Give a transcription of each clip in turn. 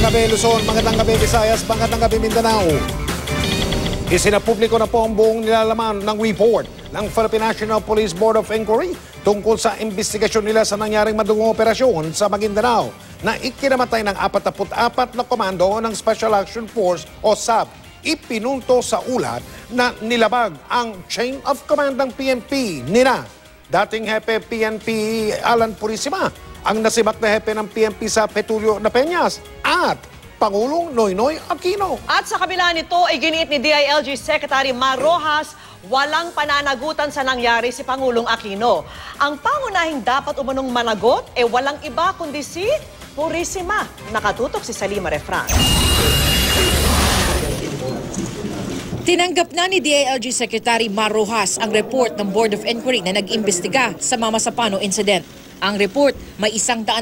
gabi Luzon, magandang gabi Visayas, magandang gabi Mindanao. Isinapubliko na po ang buong nilalaman ng report ng Philippine National Police Board of Inquiry tungkol sa investigasyon nila sa nangyaring madugong operasyon sa Maguindanao na ikinamatay ng 44 na komando ng Special Action Force o SAF. Ipinunto sa ulat na nilabag ang chain of command ng PNP nina dating Hepe PNP Alan Purisima, ang nasibak na Hepe ng PNP sa Tulio na Peñas at Pangulong Noynoy Aquino. At sa kabila nito, iginiit ni DILG Secretary Mar Rojas, walang pananagutan sa nangyari si Pangulong Aquino. Ang pangunahing dapat umunong managot walang iba kundi si Purisima. Nakatutok si Salima Refran. Tinanggap na ni DILG Secretary Mar Rojas ang report ng Board of Inquiry na nag-imbestiga sa Mama Sapano incident. Ang report may 130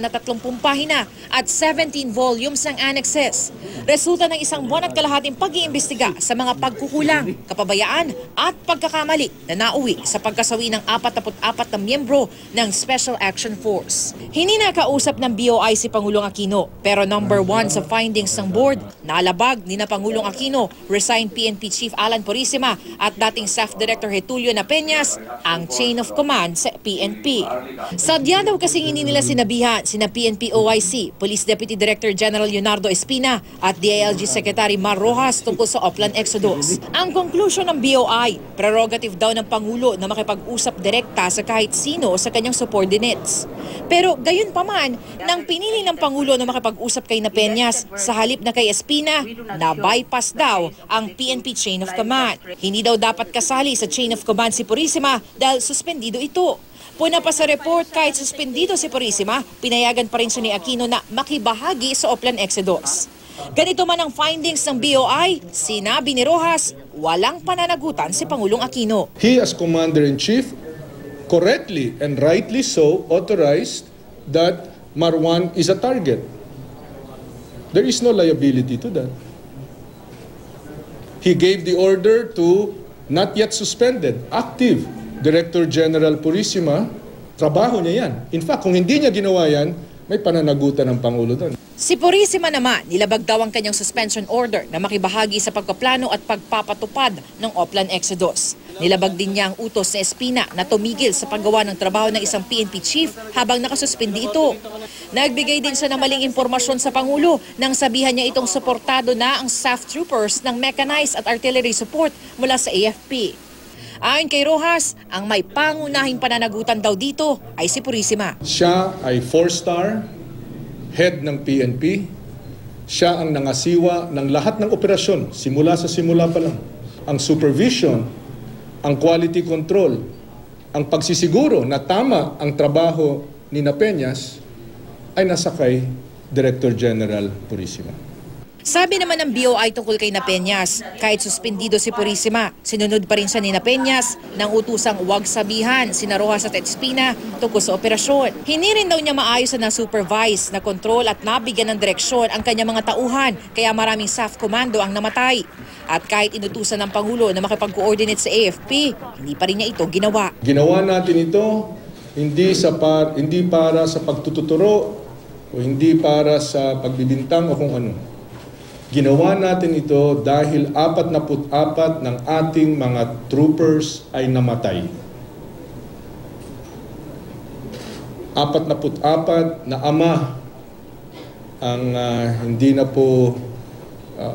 pahina at 17 volumes ng annexes. Resulta ng 1 buwan at kalahating pag-iimbestiga sa mga pagkukulang, kapabayaan at pagkakamali na nauwi sa pagkasawi ng 44 na miyembro ng Special Action Force. Hindi nakausap ng BOI si Pangulong Aquino, pero number 1 sa findings ng board, naalabag ni na Pangulong Aquino, resigned PNP Chief Alan Purisima at dating Staff Director Tulio na Peñas ang chain of command sa PNP. Sadya daw kasing hindi nila sinabihan sina PNP OIC, Police Deputy Director General Leonardo Espina at DILG Secretary Mar Rojas tungkol sa Oplan Exodus. Ang conclusion ng BOI, prerogative daw ng Pangulo na makipag-usap direkta sa kahit sino sa kanyang subordinates. Pero gayon pa man, nang pinili ng Pangulo na makipag-usap kay na Peñas sa halip na kay Espina, na-bypass daw ang PNP chain of command. Hindi daw dapat kasali sa chain of command si Purisima dahil suspendido ito. Puna pa sa report, kahit suspendido si Purisima, pinayagan pa rin siya ni Aquino na makibahagi sa Oplan Exodus. Ganito man ang findings ng BOI, sinabi ni Rojas, walang pananagutan si Pangulong Aquino. He as Commander-in-Chief correctly and rightly so authorized that Marwan is a target. There is no liability to that. He gave the order to not yet suspended, active Director General Purisima. Trabaho niya yan. In fact, kung hindi niya ginawa yan, may pananagutan ng Pangulo doon. Si Purisima naman, nilabag daw ang kanyang suspension order na makibahagi sa pagpaplano at pagpapatupad ng Oplan Exodus. Nilabag din niya ang utos ni Espina na tumigil sa paggawa ng trabaho ng isang PNP chief habang nakasuspindi ito. Nagbigay din siya ng maling impormasyon sa Pangulo nang sabihan niya itong suportado na ang staff troopers ng mechanized at artillery support mula sa AFP. Ayon kay Rojas, ang may pangunahing pananagutan daw dito ay si Purisima. Siya ay 4-star head ng PNP. Siya ang nangasiwa ng lahat ng operasyon, simula pa lang. Ang supervision, ang quality control, ang pagsisiguro na tama ang trabaho ni na Peñas ay nasa kay Director General Purisima. Sabi naman ng BOI tungkol kay na Peñas, kahit suspendido si Purisima, sinunod pa rin siya ni na Peñas nang utusang huwag sabihan sina Rojas at Espina tungkol sa operasyon. Hindi rin daw niya maayos na supervise, na kontrol at nabigyan ng direksyon ang kanyang mga tauhan, kaya maraming SAF komando ang namatay. At kahit inutusan ng Pangulo na makipag-coordinate sa AFP, hindi pa rin niya ito ginawa. Ginawa natin ito hindi para sa pagtututuro o hindi para sa pagbibintang o kung ano. Ginawa natin ito dahil 44 ng ating mga troopers ay namatay. 44 na ama ang hindi na po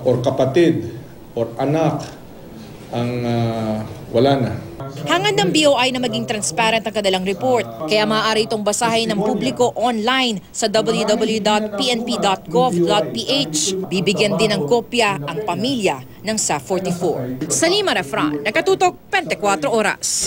or kapatid or anak ang wala na. Hangad ng BOI na maging transparent ang kanilang report, kaya maaari itong basahin ng publiko online sa www.pnp.gov.ph. Bibigyan din ng kopya ang pamilya ng SAF 44. Salima Refran, nakatutok 24 oras.